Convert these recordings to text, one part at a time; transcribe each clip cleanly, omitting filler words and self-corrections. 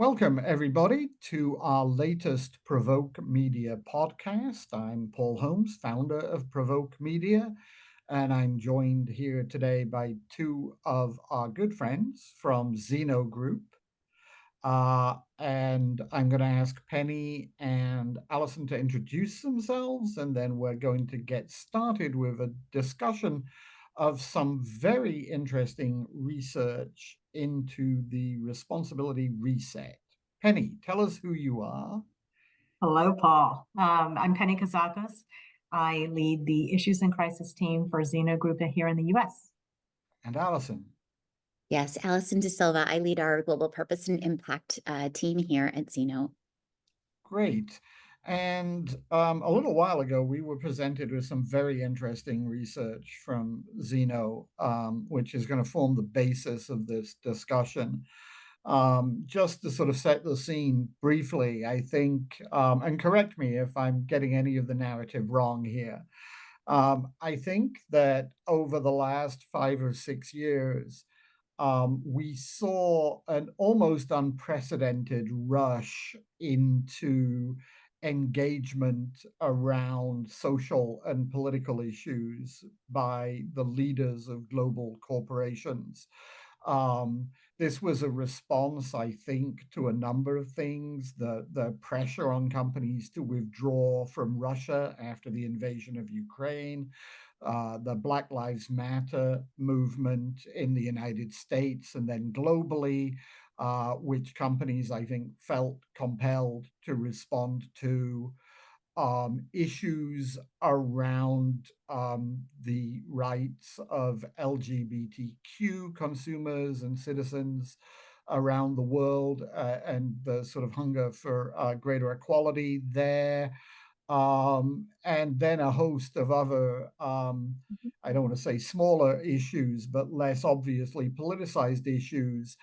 Welcome, everybody, to our latest Provoke Media podcast. I'm Paul Holmes, founder of Provoke Media, and I'm joined here today by two of our good friends from Zeno Group. And I'm going to ask Penny and Alison to introduce themselves, and then we're going to get started with a discussion of some very interesting research into the responsibility reset. Penny, tell us who you are. Hello, Paul. I'm Penny Kozakos. I lead the Issues and Crisis team for Zeno Group here in the U.S. And Alison. Yes, Alison Dasilva. I lead our Global Purpose and Impact team here at Zeno. Great. And a little while ago, we were presented with some very interesting research from Zeno, which is going to form the basis of this discussion. Just to sort of set the scene briefly, I think, and correct me if I'm getting any of the narrative wrong here. I think that over the last 5 or 6 years, we saw an almost unprecedented rush into engagement around social and political issues by the leaders of global corporations. This was a response, I think, to a number of things. The pressure on companies to withdraw from Russia after the invasion of Ukraine, the Black Lives Matter movement in the United States and then globally, which companies, I think, felt compelled to respond to. Issues around the rights of LGBTQ consumers and citizens around the world, and the sort of hunger for greater equality there. And then a host of other, I don't want to say smaller issues, but less obviously politicized issues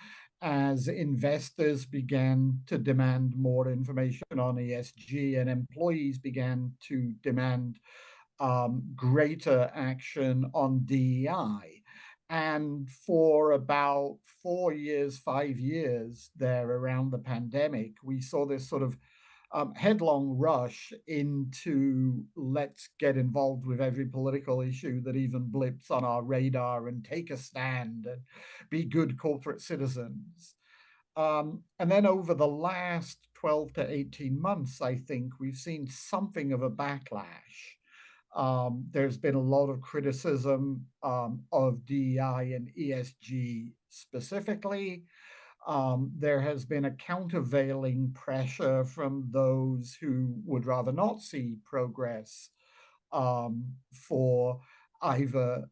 as investors began to demand more information on ESG and employees began to demand greater action on DEI. And for about 4 years, 5 years there around the pandemic, we saw this sort of headlong rush into let's get involved with every political issue that even blips on our radar and take a stand and be good corporate citizens. And then over the last 12 to 18 months, I think we've seen something of a backlash. There's been a lot of criticism of DEI and ESG specifically. There has been a countervailing pressure from those who would rather not see progress for either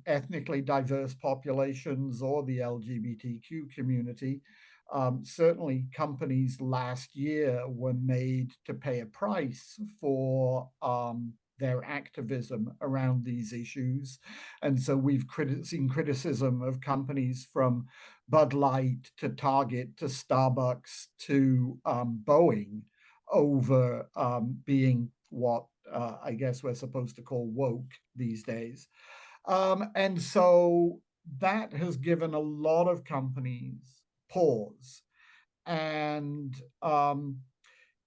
ethnically diverse populations or the LGBTQ community. Certainly, companies last year were made to pay a price for their activism around these issues. And so we've seen criticism of companies from Bud Light to Target to Starbucks to Boeing over being what I guess we're supposed to call woke these days. And so that has given a lot of companies pause. And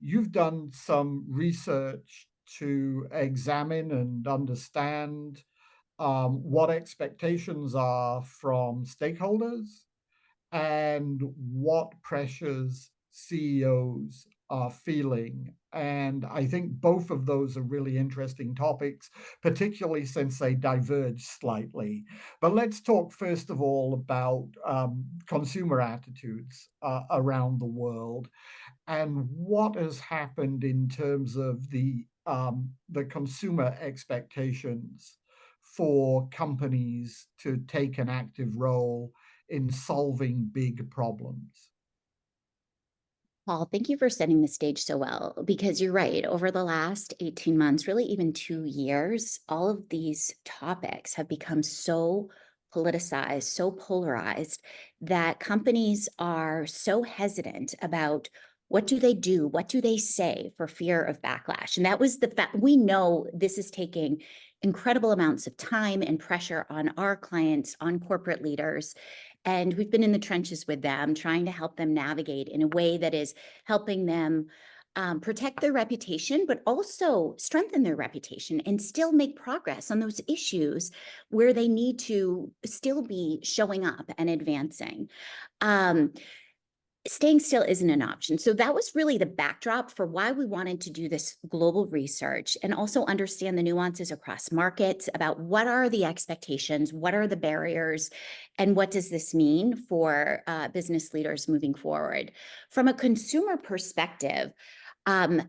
you've done some research to examine and understand what expectations are from stakeholders and what pressures CEOs are feeling. And I think both of those are really interesting topics, particularly since they diverge slightly. But let's talk first of all about consumer attitudes around the world and what has happened in terms of the consumer expectations for companies to take an active role in solving big problems. Paul, thank you for setting the stage so well, because you're right. Over the last 18 months, really even 2 years, all of these topics have become so politicized, so polarized, that companies are so hesitant about what do they do, what do they say for fear of backlash. And that was the fact. We know this is taking incredible amounts of time and pressure on our clients, on corporate leaders. And we've been in the trenches with them, trying to help them navigate in a way that is helping them protect their reputation, but also strengthen their reputation and still make progress on those issues where they need to still be showing up and advancing. Staying still isn't an option. So that was really the backdrop for why we wanted to do this global research and also understand the nuances across markets about what are the expectations, what are the barriers, and what does this mean for business leaders moving forward. From a consumer perspective,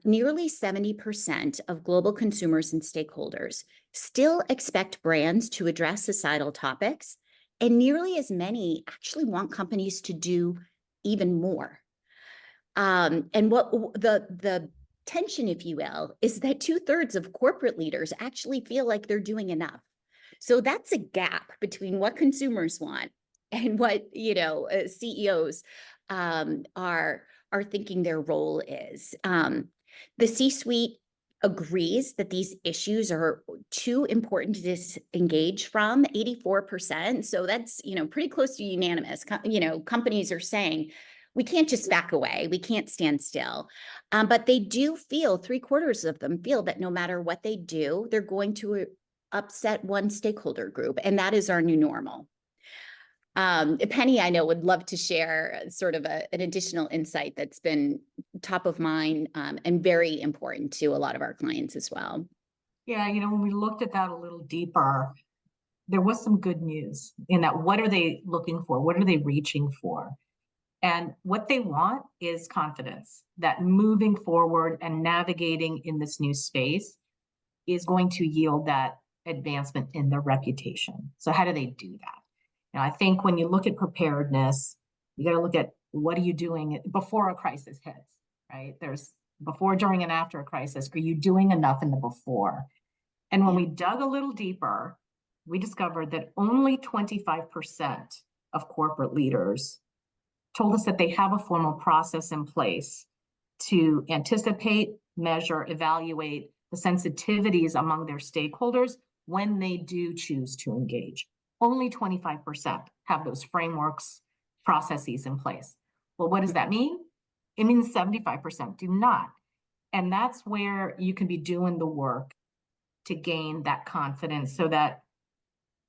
nearly 70% of global consumers and stakeholders still expect brands to address societal topics, and nearly as many actually want companies to do even more. And what the tension, if you will, is that 2/3 of corporate leaders actually feel like they're doing enough. So that's a gap between what consumers want and what CEOs are thinking their role is. The C-suite agrees that these issues are too important to disengage from, 84%. So that's, pretty close to unanimous. Companies are saying, we can't just back away. We can't stand still. But they do feel, 3/4 of them feel that no matter what they do, they're going to upset one stakeholder group, and that is our new normal. Penny, I know, would love to share sort of an additional insight that's been top of mind and very important to a lot of our clients as well. Yeah, when we looked at that a little deeper, there was some good news in that. What are they looking for? What are they reaching for? And what they want is confidence that moving forward and navigating in this new space is going to yield that advancement in their reputation. So how do they do that? I think when you look at preparedness, you got to look at what are you doing before a crisis hits, right? There's before, during, and after a crisis. Are you doing enough in the before? And when we dug a little deeper, we discovered that only 25% of corporate leaders told us that they have a formal process in place to anticipate, measure, evaluate the sensitivities among their stakeholders when they do choose to engage. Only 25% have those frameworks, processes in place. Well, what does that mean? It means 75% do not. And that's where you can be doing the work to gain that confidence, so that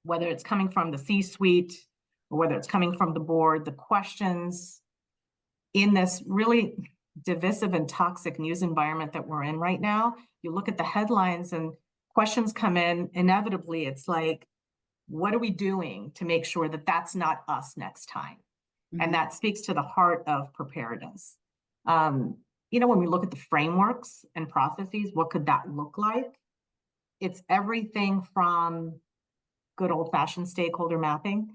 whether it's coming from the C-suite or whether it's coming from the board, the questions in this really divisive and toxic news environment that we're in right now, you look at the headlines and questions come in, inevitably it's like, what are we doing to make sure that that's not us next time? Mm-hmm. And that speaks to the heart of preparedness. When we look at the frameworks and processes, what could that look like? It's everything from good old-fashioned stakeholder mapping,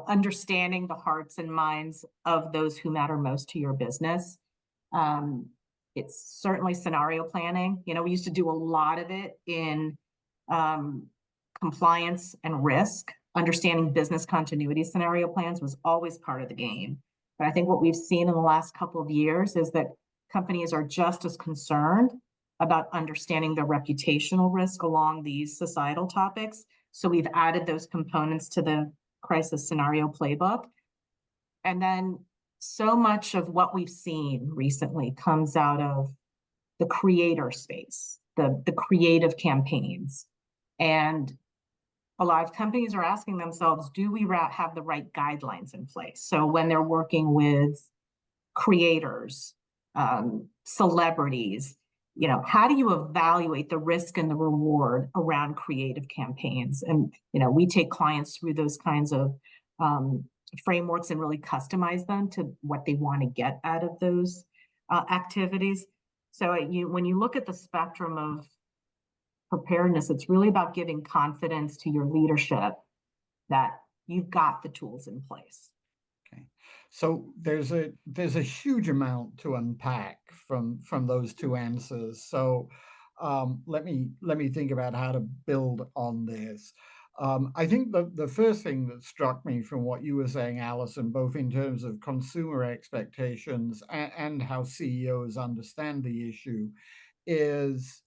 understanding the hearts and minds of those who matter most to your business. It's certainly scenario planning. We used to do a lot of it in compliance and risk. Understanding business continuity scenario plans was always part of the game. But I think what we've seen in the last couple of years is that companies are just as concerned about understanding their reputational risk along these societal topics. So we've added those components to the crisis scenario playbook. And then so much of what we've seen recently comes out of the creator space, the creative campaigns. And a lot of companies are asking themselves, do we have the right guidelines in place? So when they're working with creators, celebrities, how do you evaluate the risk and the reward around creative campaigns? And, we take clients through those kinds of frameworks and really customize them to what they want to get out of those activities. So when you look at the spectrum of preparedness, it's really about giving confidence to your leadership that you've got the tools in place. Okay, so there's a huge amount to unpack from those two answers. So let me think about how to build on this. I think the first thing that struck me from what you were saying, Alison, both in terms of consumer expectations and how CEOs understand the issue, is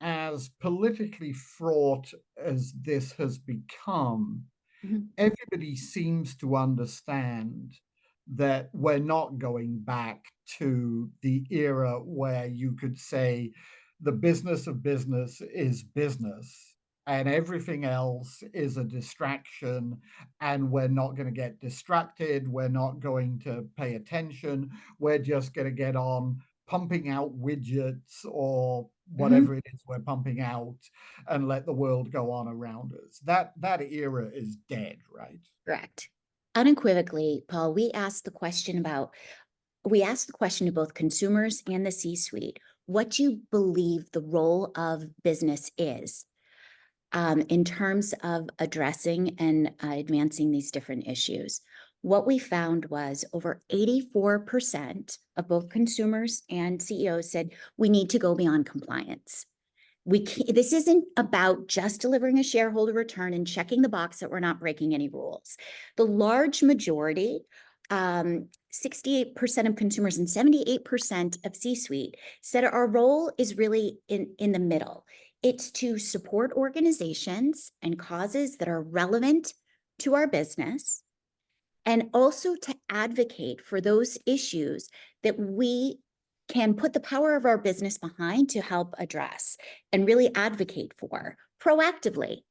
as politically fraught as this has become, everybody seems to understand that we're not going back to the era where you could say the business of business is business and everything else is a distraction, and we're not going to get distracted, we're not going to pay attention, we're just going to get on pumping out widgets or whatever it is we're pumping out and let the world go on around us. That era is dead, right? Correct. Unequivocally, Paul, we asked the question to both consumers and the C-suite, what do you believe the role of business is in terms of addressing and advancing these different issues? What we found was over 84% of both consumers and CEOs said we need to go beyond compliance. This isn't about just delivering a shareholder return and checking the box that we're not breaking any rules. The large majority, 68% of consumers and 78% of C-suite said our role is really in the middle. It's to support organizations and causes that are relevant to our business, and also to advocate for those issues that we can put the power of our business behind to help address and really advocate for proactively.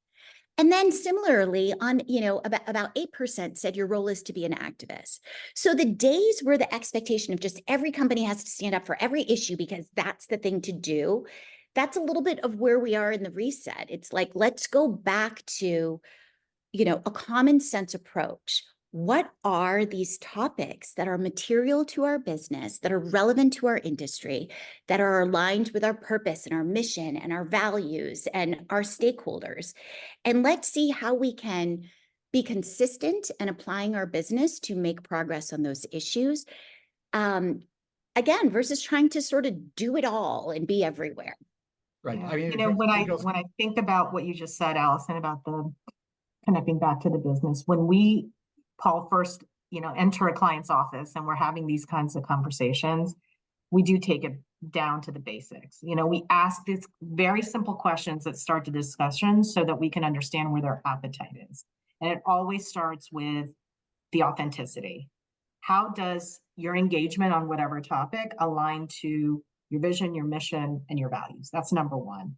And then similarly on, about 8% said your role is to be an activist. So the days where the expectation of just every company has to stand up for every issue because that's the thing to do, that's a little bit of where we are in the reset. It's like, let's go back to, a common sense approach. What are these topics that are material to our business, that are relevant to our industry, that are aligned with our purpose and our mission and our values and our stakeholders? And let's see how we can be consistent in applying our business to make progress on those issues. Again, versus trying to sort of do it all and be everywhere. Right. Yeah. I mean, When I think about what you just said, Alison, about the connecting back to the business, when we, Paul, first, enter a client's office and we're having these kinds of conversations, we do take it down to the basics. We ask these very simple questions that start the discussion so that we can understand where their appetite is. And it always starts with the authenticity. How does your engagement on whatever topic align to your vision, your mission, and your values? That's number one.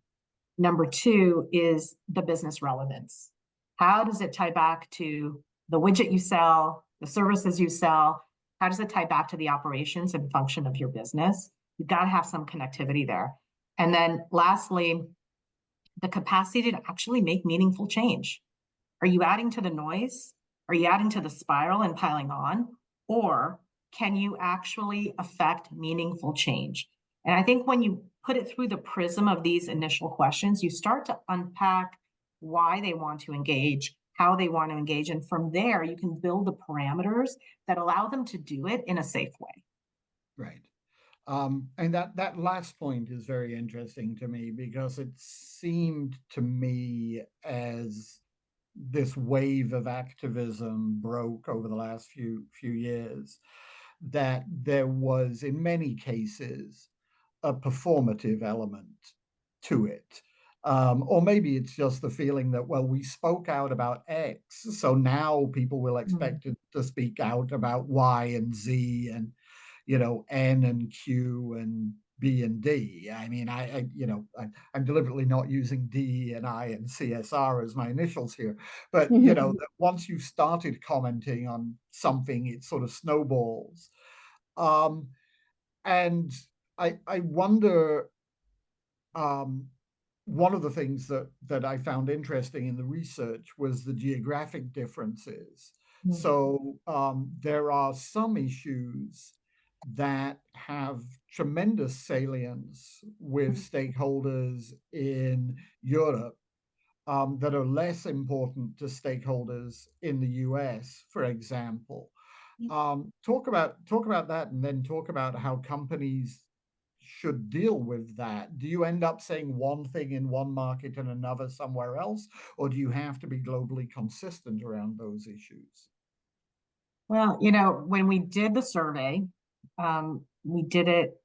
Number two is the business relevance. How does it tie back to the widget you sell, the services you sell? How does it tie back to the operations and function of your business? You've got to have some connectivity there. And then lastly, the capacity to actually make meaningful change. Are you adding to the noise? Are you adding to the spiral and piling on? Or can you actually affect meaningful change? And I think when you put it through the prism of these initial questions, you start to unpack why they want to engage, how they want to engage. And from there, you can build the parameters that allow them to do it in a safe way. Right. And that last point is very interesting to me, because it seemed to me as this wave of activism broke over the last few years, that there was, in many cases, a performative element to it. Or maybe it's just the feeling that, well, we spoke out about X, so now people will expect to speak out about Y and Z and, N and Q and B and D. I mean, I'm deliberately not using D and I and CSR as my initials here, but that once you started commenting on something, it sort of snowballs. And I wonder, one of the things that I found interesting in the research was the geographic differences. So there are some issues that have tremendous salience with stakeholders in Europe, that are less important to stakeholders in the US, for example. Talk about that, and then talk about how companies should deal with that. Do you end up saying one thing in one market and another somewhere else, or do you have to be globally consistent around those issues? Well, when we did the survey, we did it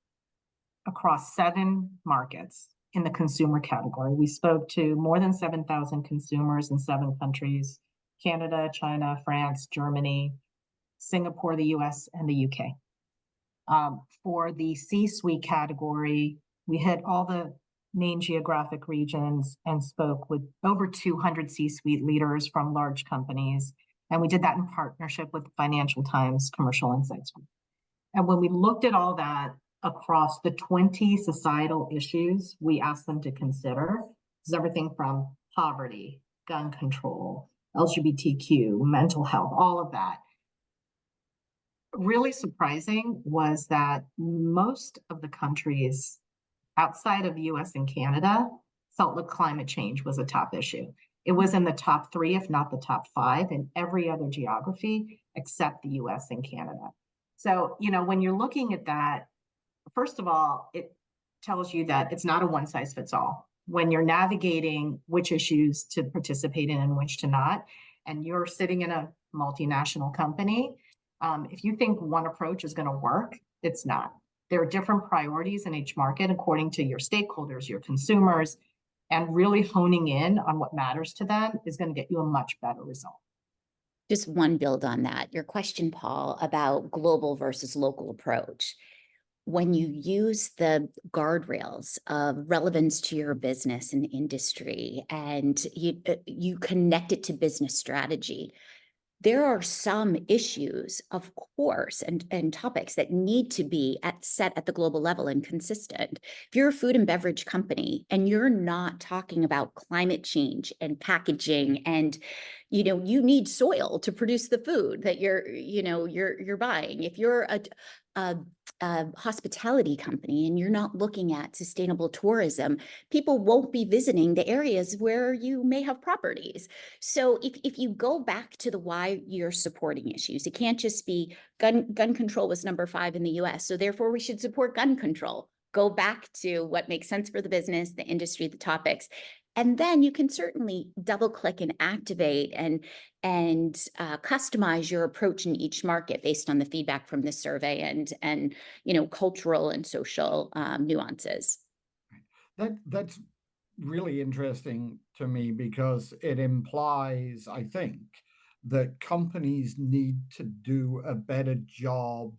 across 7 markets in the consumer category. We spoke to more than 7,000 consumers in 7 countries. Canada, China, France, Germany, Singapore, the US, and the UK. For the C-suite category, we hit all the main geographic regions and spoke with over 200 C-suite leaders from large companies. And we did that in partnership with Financial Times Commercial Insights Group. And when we looked at all that across the 20 societal issues we asked them to consider, is everything from poverty, gun control, LGBTQ, mental health, all of that. Really surprising was that most of the countries outside of the US and Canada felt like climate change was a top issue. It was in the top 3, if not the top 5, in every other geography except the US and Canada. So, when you're looking at that, first of all, it tells you that it's not a one size fits all. When you're navigating which issues to participate in and which to not, and you're sitting in a multinational company, if you think one approach is going to work, it's not. There are different priorities in each market according to your stakeholders, your consumers, and really honing in on what matters to them is going to get you a much better result. Just one build on that. Your question, Paul, about global versus local approach. When you use the guardrails of relevance to your business and industry, and you connect it to business strategy, there are some issues, of course, and topics that need to be set at the global level and consistent. If you're a food and beverage company and you're not talking about climate change and packaging, and you need soil to produce the food that you're buying. If you're a hospitality company and you're not looking at sustainable tourism, people won't be visiting the areas where you may have properties. So if you go back to the why you're supporting issues, it can't just be gun control was number 5 in the US, so therefore we should support gun control. Go back to what makes sense for the business, the industry, the topics. And then you can certainly double click and activate and customize your approach in each market based on the feedback from this survey and cultural and social nuances. That's really interesting to me because it implies, I think, that companies need to do a better job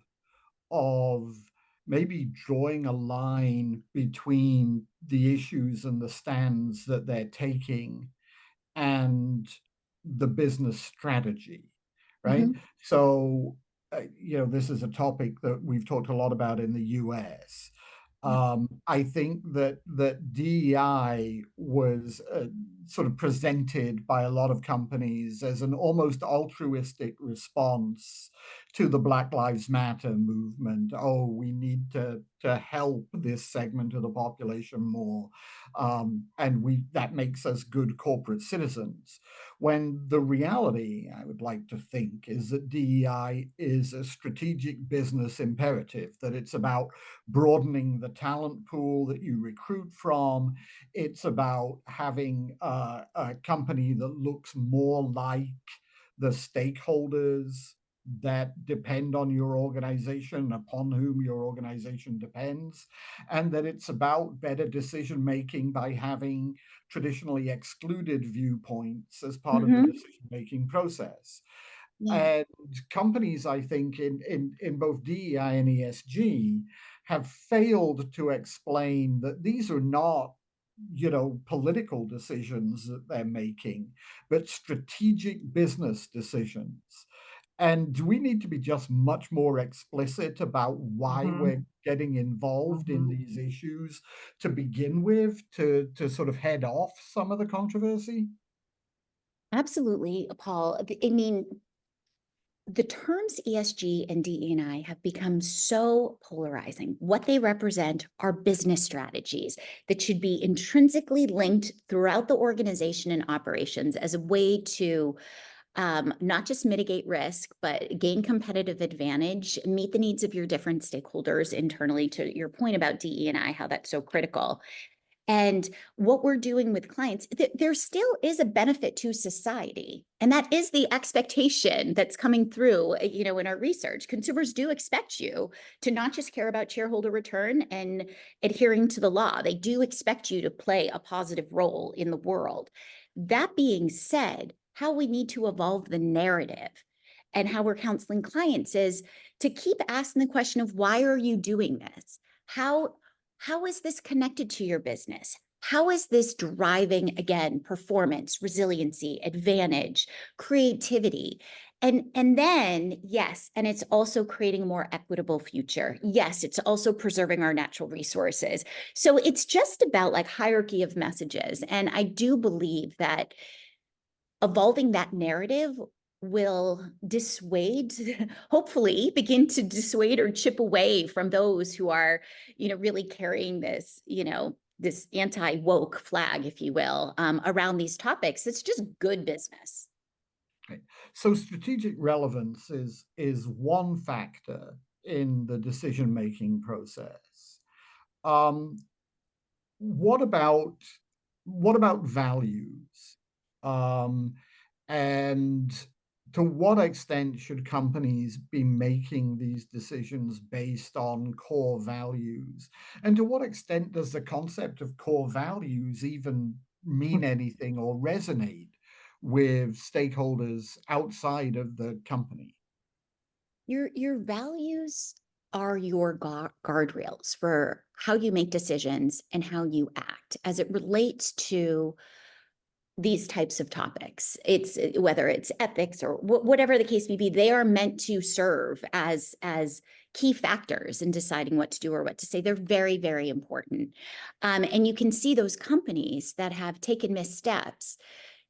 of maybe drawing a line between the issues and the stands that they're taking and the business strategy, right? Mm-hmm. So, this is a topic that we've talked a lot about in the US. I think that DEI was sort of presented by a lot of companies as an almost altruistic response to the Black Lives Matter movement. Oh, we need to help this segment of the population more, and that makes us good corporate citizens. When the reality, I would like to think, is that DEI is a strategic business imperative, that it's about broadening the talent pool that you recruit from. It's about having a company that looks more like the stakeholders that depend on your organization, upon whom your organization depends, and that it's about better decision making by having traditionally excluded viewpoints as part of the decision making process. Yeah. And companies, I think, in both DEI and ESG have failed to explain that these are not, political decisions that they're making, but strategic business decisions. And do we need to be just much more explicit about why Mm-hmm. we're getting involved in these issues to begin with, to sort of head off some of the controversy? Absolutely, Paul. I mean, the terms ESG and DE&I have become so polarizing. What they represent are business strategies that should be intrinsically linked throughout the organization and operations as a way to not just mitigate risk, but gain competitive advantage, meet the needs of your different stakeholders internally, to your point about DE&I, how that's so critical. And what we're doing with clients, there still is a benefit to society. And that is the expectation that's coming through, in our research. Consumers do expect you to not just care about shareholder return and adhering to the law. They do expect you to play a positive role in the world. That being said, how we need to evolve the narrative. And how we're counseling clients is to keep asking the question of, why are you doing this? How is this connected to your business? How is this driving, again, performance, resiliency, advantage, creativity? And then, yes, and it's also creating a more equitable future. Yes, it's also preserving our natural resources. So it's just about like hierarchy of messages. And I do believe that evolving that narrative will dissuade, hopefully begin to dissuade or chip away from those who are, really carrying this, this anti-woke flag, if you will, around these topics. It's just good business. Okay. So strategic relevance is one factor in the decision-making process. What about values? And to what extent should companies be making these decisions based on core values? And to what extent does the concept of core values even mean anything or resonate with stakeholders outside of the company? Your values are your guardrails for how you make decisions and how you act as it relates to these types of topics. It's whether it's ethics or whatever the case may be, they are meant to serve as key factors in deciding what to do or what to say. They're very, very important. And you can see those companies that have taken missteps.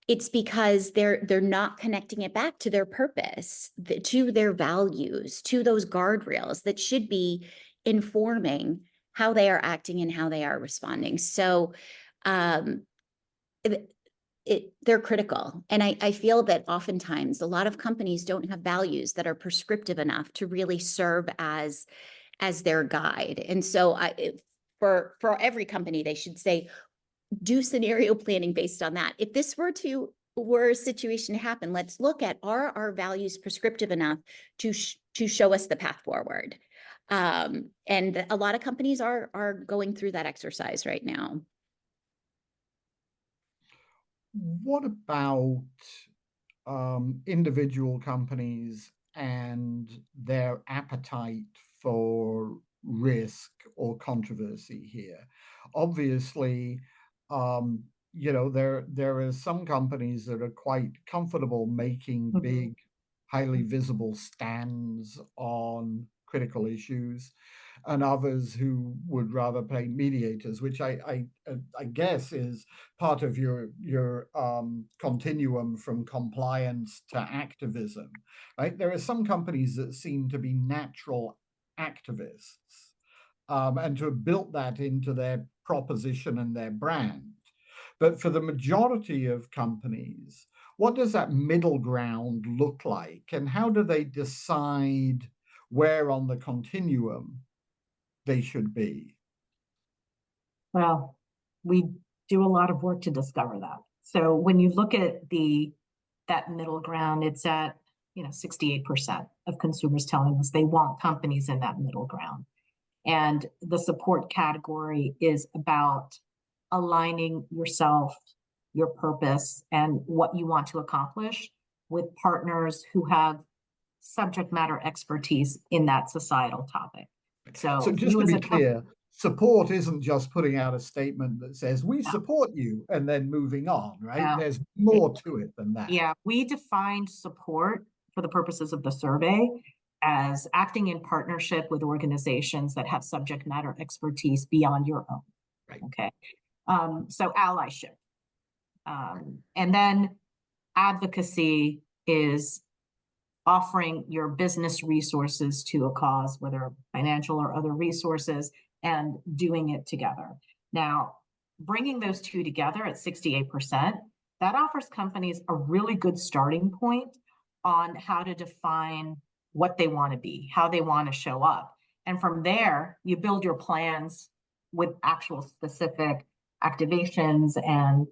It's because they're not connecting it back to their purpose, to their values, to those guardrails that should be informing how they are acting and how they are responding. So they're critical. And I feel that oftentimes a lot of companies don't have values that are prescriptive enough to really serve as their guide. And so for every company, they should say, do scenario planning based on that. If this were a situation to happen, let's look at, are our values prescriptive enough to show us the path forward? And a lot of companies are going through that exercise right now. What about individual companies and their appetite for risk or controversy here? Obviously, there are some companies that are quite comfortable making big, highly visible stands on critical issues, and others who would rather play mediators, which I guess is part of your continuum from compliance to activism, right? There are some companies that seem to be natural activists, and to have built that into their proposition and their brand. But for the majority of companies, what does that middle ground look like, and how do they decide where on the continuum they should be? Well, we do a lot of work to discover that. So when you look at that middle ground, it's at 68% of consumers telling us they want companies in that middle ground. And the support category is about aligning yourself, your purpose, and what you want to accomplish with partners who have subject matter expertise in that societal topic. So just to be clear, support isn't just putting out a statement that says, we support you, and then moving on, right? There's more to it than that. Yeah, we defined support for the purposes of the survey as acting in partnership with organizations that have subject matter expertise beyond your own. Right. Okay. So allyship. And then advocacy is offering your business resources to a cause, whether financial or other resources, and doing it together. Now, bringing those two together at 68%, that offers companies a really good starting point on how to define what they want to be, how they want to show up. And from there, you build your plans with actual specific activations and,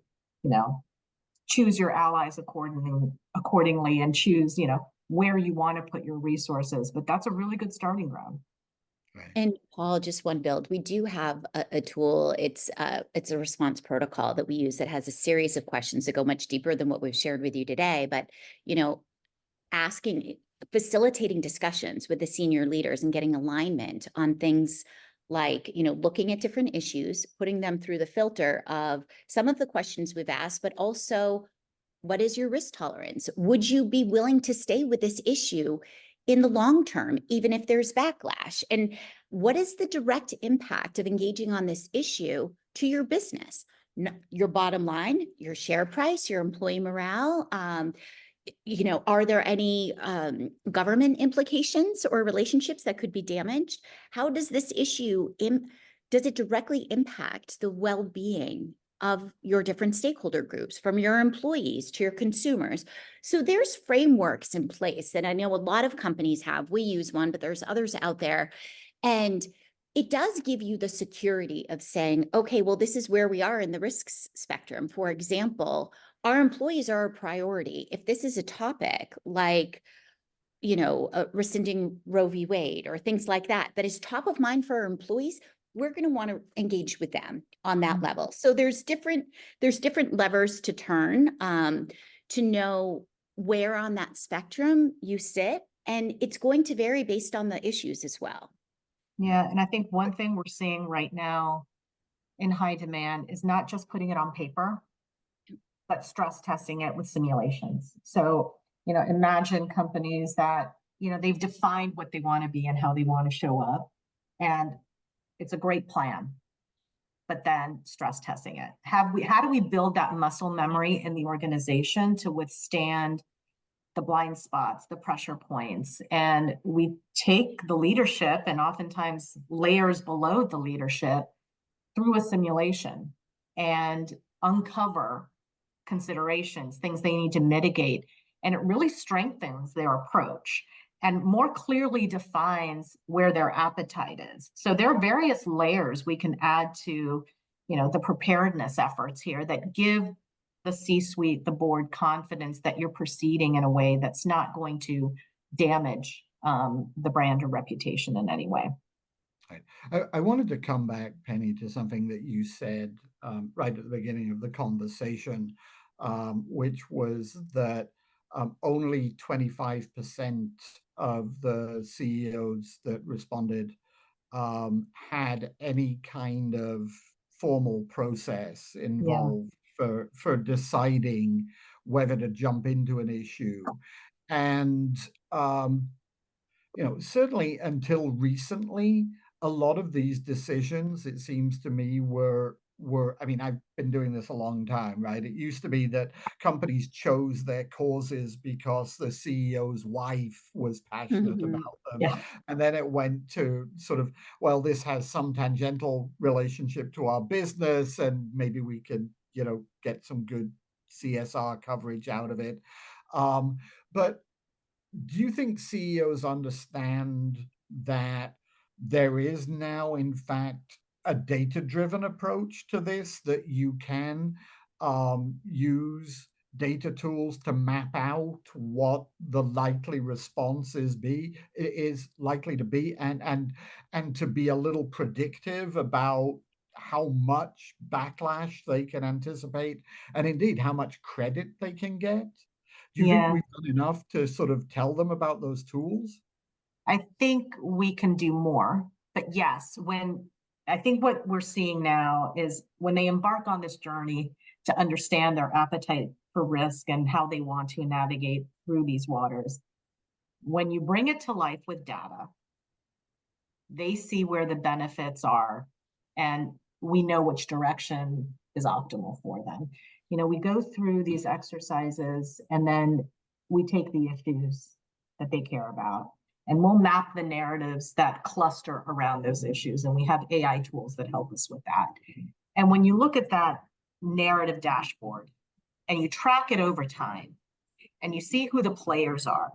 choose your allies accordingly and choose, where you want to put your resources. But that's a really good starting ground. Right. And Paul, just one build. We do have a tool. It's a response protocol that we use that has a series of questions that go much deeper than what we've shared with you today. But, you know, facilitating discussions with the senior leaders and getting alignment on things like, you know, looking at different issues, putting them through the filter of some of the questions we've asked, but also, what is your risk tolerance? Would you be willing to stay with this issue in the long term, even if there's backlash? And what is the direct impact of engaging on this issue to your business? Your bottom line, your share price, your employee morale? You know, are there any government implications or relationships that could be damaged? How does this issue, does it directly impact the well-being of your different stakeholder groups, from your employees to your consumers? So there's frameworks in place, and I know a lot of companies have. We use one, but there's others out there. And it does give you the security of saying, okay, well, this is where we are in the risks spectrum. For example, our employees are a priority. If this is a topic like, you know, rescinding Roe v. Wade or things like that, that is top of mind for our employees, we're going to want to engage with them on that level. So there's different levers to turn to know where on that spectrum you sit. And it's going to vary based on the issues as well. Yeah, and I think one thing we're seeing right now in high demand is not just putting it on paper, but stress testing it with simulations. So, you know, imagine companies that, you know, they've defined what they want to be and how they want to show up. And it's a great plan, but then stress testing it. How do we build that muscle memory in the organization to withstand the blind spots, the pressure points? And we take the leadership and oftentimes layers below the leadership through a simulation and uncover considerations, things they need to mitigate. And it really strengthens their approach and more clearly defines where their appetite is. So there are various layers we can add to, you know, the preparedness efforts here that give the C-suite, the board, confidence that you're proceeding in a way that's not going to damage the brand or reputation in any way. I wanted to come back, Penny, to something that you said right at the beginning of the conversation, which was that only 25% of the CEOs that responded had any kind of formal process Yeah. involved for deciding whether to jump into an issue. And you know, certainly until recently, a lot of these decisions, it seems to me, were I mean, I've been doing this a long time, right? It used to be that companies chose their causes because the CEO's wife was passionate about them. Yeah. And then it went to sort of, well, this has some tangential relationship to our business, and maybe we could, you know, get some good CSR coverage out of it. But do you think CEOs understand that there is now, in fact, a data-driven approach to this, that you can use data tools to map out what the likely response is likely to be, and to be a little predictive about how much backlash they can anticipate, and indeed how much credit they can get? Do you think Yeah. we've done enough to sort of tell them about those tools? I think we can do more, but yes, I think what we're seeing now is when they embark on this journey to understand their appetite for risk and how they want to navigate through these waters, when you bring it to life with data, they see where the benefits are, and we know which direction is optimal for them. You know, we go through these exercises and then we take the issues that they care about and we'll map the narratives that cluster around those issues. And we have AI tools that help us with that. And when you look at that narrative dashboard and you track it over time and you see who the players are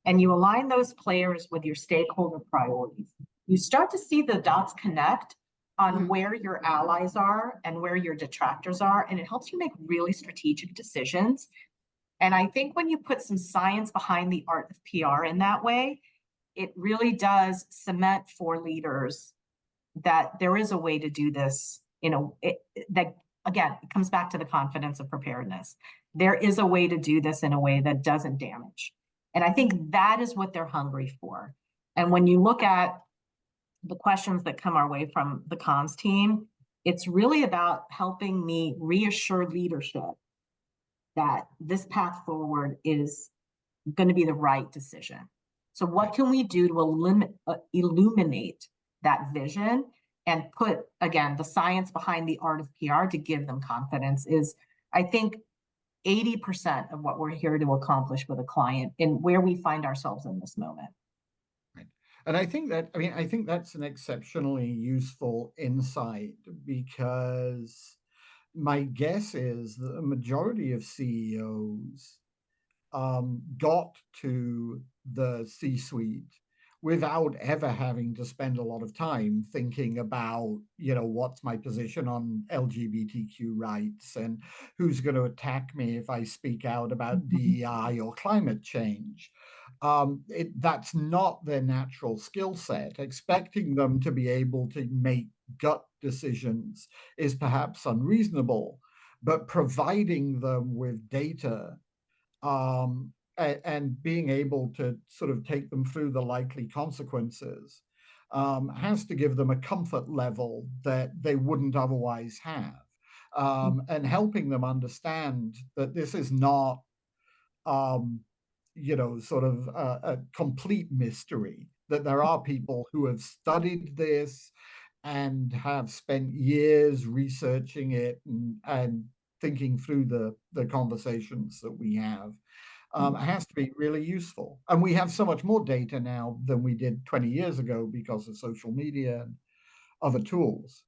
and you align those players with your stakeholder priorities, you start to see the dots connect on where your allies are and where your detractors are. And it helps you make really strategic decisions. And I think when you put some science behind the art of PR in that way, it really does cement for leaders that there is a way to do this, that again, it comes back to the confidence of preparedness. There is a way to do this in a way that doesn't damage. And I think that is what they're hungry for. And when you look at the questions that come our way from the comms team, it's really about helping me reassure leadership that this path forward is going to be the right decision. So what can we do to illuminate that vision and put, again, the science behind the art of PR to give them confidence is, I think, 80% of what we're here to accomplish with a client and where we find ourselves in this moment. Right. And I think that's an exceptionally useful insight, because my guess is that the majority of CEOs got to the C-suite without ever having to spend a lot of time thinking about, what's my position on LGBTQ rights and who's going to attack me if I speak out about DEI or climate change. That's not their natural skill set. Expecting them to be able to make gut decisions is perhaps unreasonable, but providing them with data and being able to sort of take them through the likely consequences has to give them a comfort level that they wouldn't otherwise have. And helping them understand that this is not, sort of a complete mystery, that there are people who have studied this and have spent years researching it and thinking through the conversations that we have. Has to be really useful. And we have so much more data now than we did 20 years ago because of social media and other tools.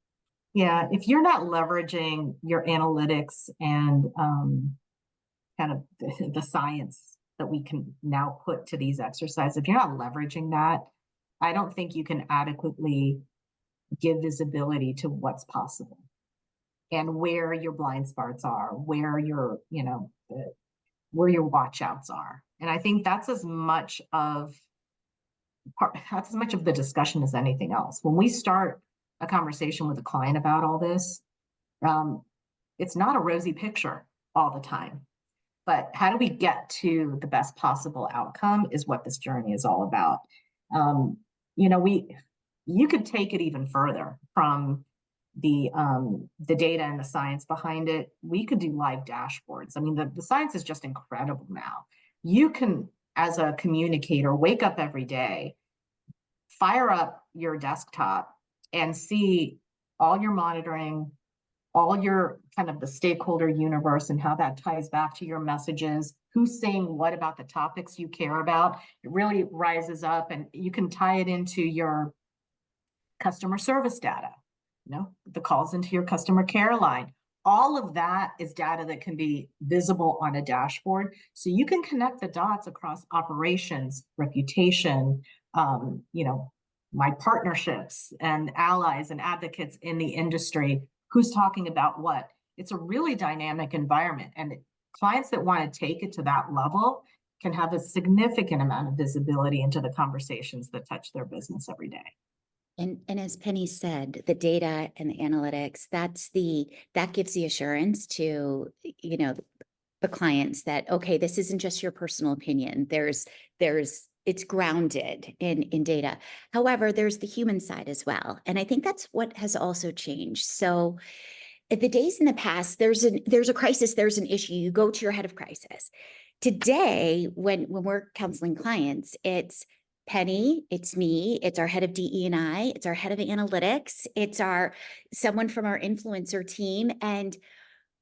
Yeah, if you're not leveraging your analytics and kind of the science that we can now put to these exercises, if you're not leveraging that, I don't think you can adequately give visibility to what's possible and where your blind spots are, where your, where your watch outs are. And I think that's as much of the discussion as anything else. When we start a conversation with a client about all this, it's not a rosy picture all the time. But how do we get to the best possible outcome is what this journey is all about. You could take it even further from the data and the science behind it. We could do live dashboards. I mean, the science is just incredible now. You can, as a communicator, wake up every day, fire up your desktop and see all your monitoring, all your kind of the stakeholder universe and how that ties back to your messages, who's saying what about the topics you care about. It really rises up, and you can tie it into your customer service data, the calls into your customer care line. All of that is data that can be visible on a dashboard. So you can connect the dots across operations, reputation, my partnerships and allies and advocates in the industry, who's talking about what. It's a really dynamic environment. And clients that want to take it to that level can have a significant amount of visibility into the conversations that touch their business every day. And as Penny said, the data and the analytics, that gives the assurance to, the clients that, okay, this isn't just your personal opinion. It's grounded in data. However, there's the human side as well. And I think that's what has also changed. So the days in the past, there's a crisis, there's an issue, you go to your head of crisis. Today, when we're counseling clients, it's Penny, it's me, it's our head of DE&I, it's our head of analytics, it's someone from our influencer team, and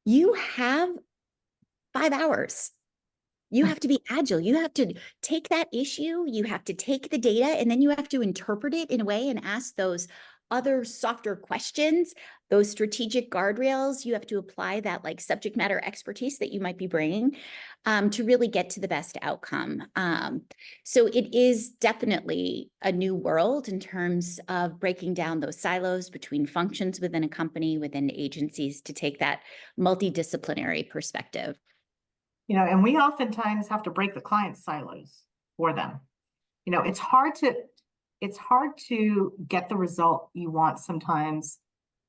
you have 5 hours. You have to be agile. You have to take that issue, you have to take the data, and then you have to interpret it in a way and ask those other softer questions, those strategic guardrails. You have to apply that subject matter expertise that you might be bringing to really get to the best outcome. So it is definitely a new world in terms of breaking down those silos between functions within a company, within agencies, to take that multidisciplinary perspective. And we oftentimes have to break the client's silos for them. You know, it's hard to get the result you want sometimes.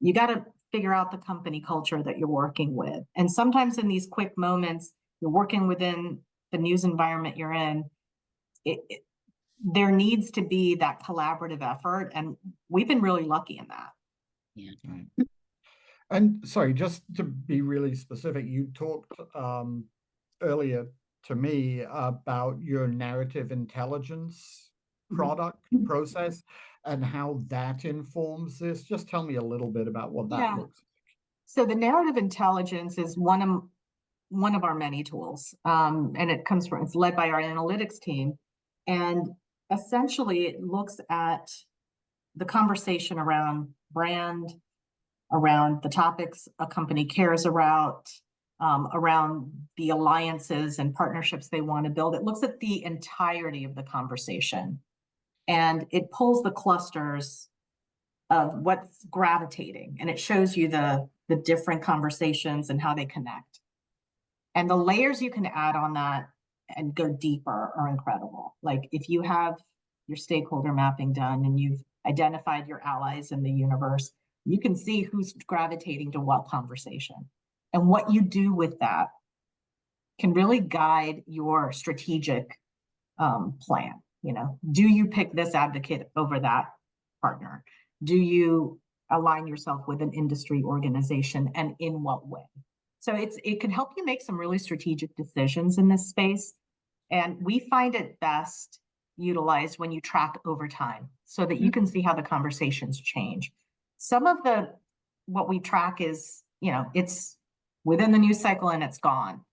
You got to figure out the company culture that you're working with. And sometimes in these quick moments, you're working within the news environment you're in, there needs to be that collaborative effort. And we've been really lucky in that. Yeah. Right. And sorry, just to be really specific, you talked earlier to me about your narrative intelligence product process and how that informs this. Just tell me a little bit about what that looks like. So the narrative intelligence is one of our many tools, and it's led by our analytics team, and essentially it looks at the conversation around brand, around the topics a company cares about, around the alliances and partnerships they want to build. It looks at the entirety of the conversation, and it pulls the clusters of what's gravitating, and it shows you the different conversations and how they connect. And the layers you can add on that and go deeper are incredible. Like if you have your stakeholder mapping done and you've identified your allies in the universe, you can see who's gravitating to what conversation. And what you do with that can really guide your strategic plan. You know, do you pick this advocate over that partner? Do you align yourself with an industry organization, and in what way? So it can help you make some really strategic decisions in this space. And we find it best utilized when you track over time so that you can see how the conversations change. Some of what we track is, you know, it's within the news cycle and it's gone.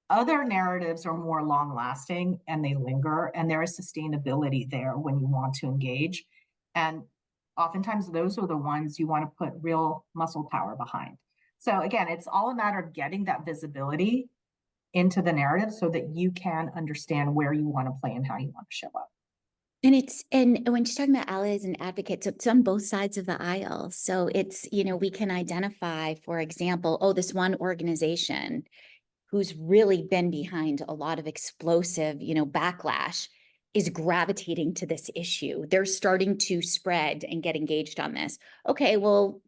Other narratives are more long lasting and they linger, and there is sustainability there when you want to engage. And oftentimes those are the ones you want to put real muscle power behind. So again, it's all a matter of getting that visibility into the narrative so that you can understand where you want to play and how you want to show up. And when she's talking about allies and advocates, it's on both sides of the aisle. So it's, you know, we can identify, for example, oh, this one organization who's really been behind a lot of explosive, you know, backlash is gravitating to this issue. They're starting to spread and get engaged on this. Okay, well,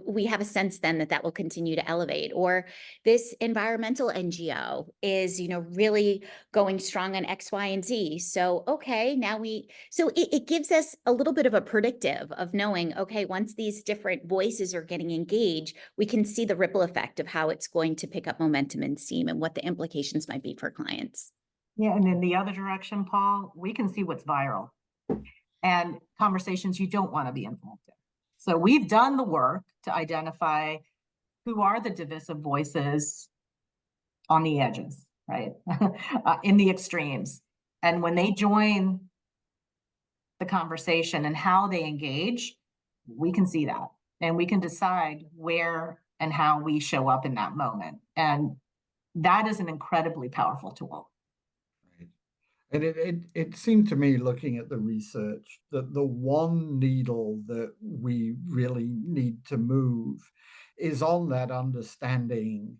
we have a sense then that will continue to elevate. Or this environmental NGO is, you know, really going strong on X, Y, and Z. So, okay, now it gives us a little bit of a predictive of knowing, okay, once these different voices are getting engaged, we can see the ripple effect of how it's going to pick up momentum and steam and what the implications might be for clients. Yeah, and in the other direction, Paul, we can see what's viral and conversations you don't want to be involved in. So we've done the work to identify who are the divisive voices on the edges, right? In the extremes. And when they join the conversation and how they engage, we can see that. And we can decide where and how we show up in that moment. And that is an incredibly powerful tool. And it seemed to me, looking at the research, that the one needle that we really need to move is on that understanding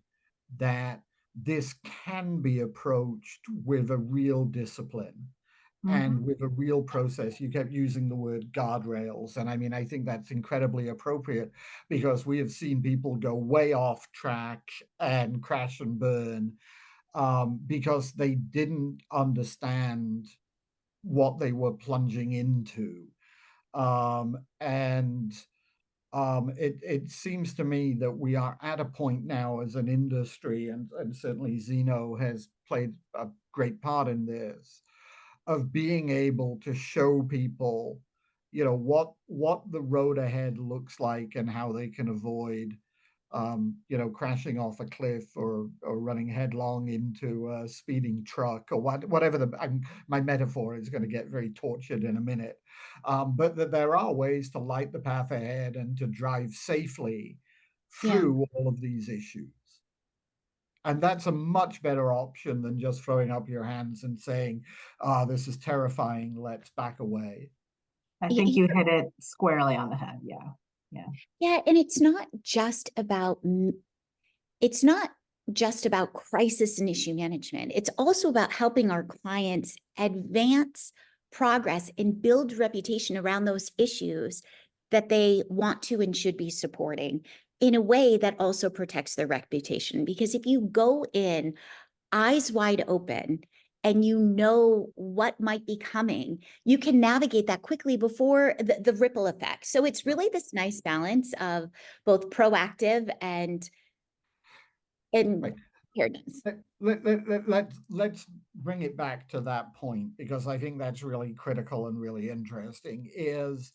that this can be approached with a real discipline and with a real process. You kept using the word guardrails. And I mean, I think that's incredibly appropriate because we have seen people go way off track and crash and burn because they didn't understand what they were plunging into. It seems to me that we are at a point now as an industry, and certainly Zeno has played a great part in this, of being able to show people, you know, what the road ahead looks like and how they can avoid you know, crashing off a cliff or running headlong into a speeding truck or whatever my metaphor is going to get very tortured in a minute. But that there are ways to light the path ahead and to drive safely through all of these issues. And that's a much better option than just throwing up your hands and saying, this is terrifying, let's back away. I think you hit it squarely on the head. Yeah. Yeah. Yeah. And it's not just about crisis and issue management. It's also about helping our clients advance progress and build reputation around those issues that they want to and should be supporting in a way that also protects their reputation. Because if you go in eyes wide open and you know what might be coming, you can navigate that quickly before the ripple effect. So it's really this nice balance of both proactive and Right. preparedness. Let's bring it back to that point, because I think that's really critical and really interesting. Is,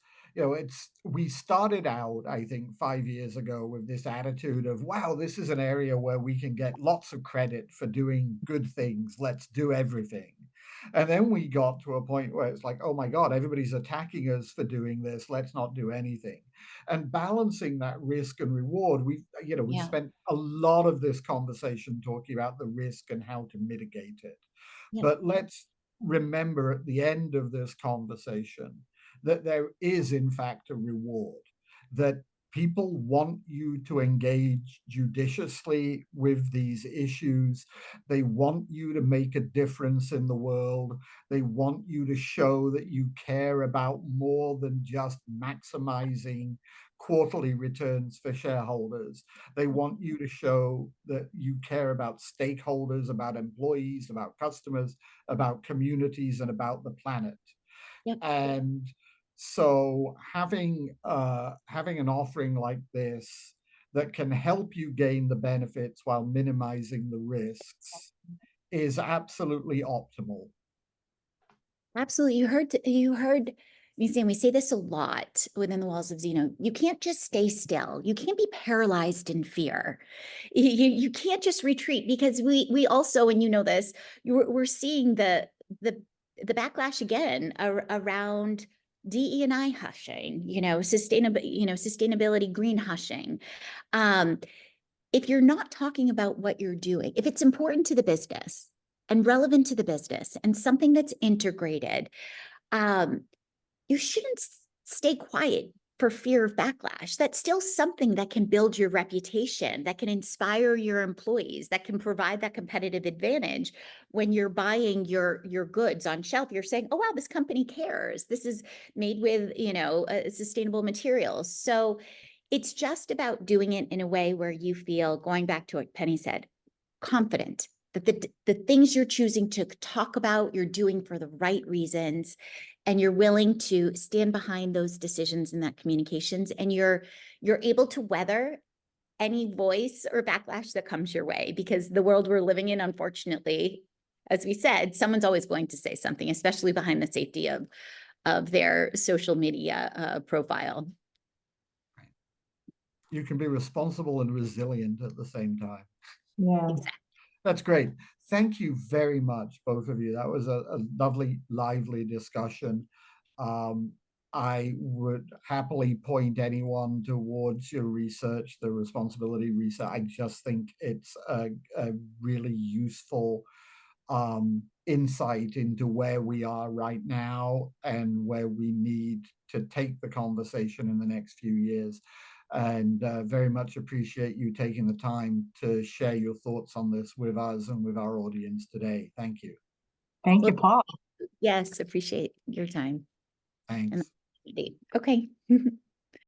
we started out, I think, 5 years ago with this attitude of, wow, this is an area where we can get lots of credit for doing good things. Let's do everything. And then we got to a point where it's like, oh my God, everybody's attacking us for doing this. Let's not do anything. And balancing that risk and reward, we've Yeah. spent a lot of this conversation talking about the risk and how to mitigate it. Yeah. But let's remember at the end of this conversation that there is, in fact, a reward, that people want you to engage judiciously with these issues. They want you to make a difference in the world. They want you to show that you care about more than just maximizing quarterly returns for shareholders. They want you to show that you care about stakeholders, about employees, about customers, about communities, and about the planet. Yep. And so having an offering like this that can help you gain the benefits while minimizing the risks is absolutely optimal. Absolutely. You heard me saying, we say this a lot within the walls of Zeno. You can't just stay still. You can't be paralyzed in fear. You can't just retreat, because we also, and you know this, we're seeing the backlash again around DE&I hushing, sustainability, green hushing. If you're not talking about what you're doing, if it's important to the business and relevant to the business and something that's integrated, you shouldn't stay quiet for fear of backlash. That's still something that can build your reputation, that can inspire your employees, that can provide that competitive advantage. When you're buying your goods on shelf, you're saying, oh, wow, this company cares. This is made with, sustainable materials. So it's just about doing it in a way where you feel, going back to what Penny said, confident that the things you're choosing to talk about, you're doing for the right reasons, and you're willing to stand behind those decisions and that communications, and you're able to weather any voice or backlash that comes your way. Because the world we're living in, unfortunately, as we said, someone's always going to say something, especially behind the safety of their social media profile. You can be responsible and resilient at the same time. Yeah. Exactly. That's great. Thank you very much, both of you. That was a lovely, lively discussion. I would happily point anyone towards your research, the responsibility research. I just think it's a really useful insight into where we are right now and where we need to take the conversation in the next few years. And very much appreciate you taking the time to share your thoughts on this with us and with our audience today. Thank you. Thank you, Paul. Yes, appreciate your time. Thanks. Okay.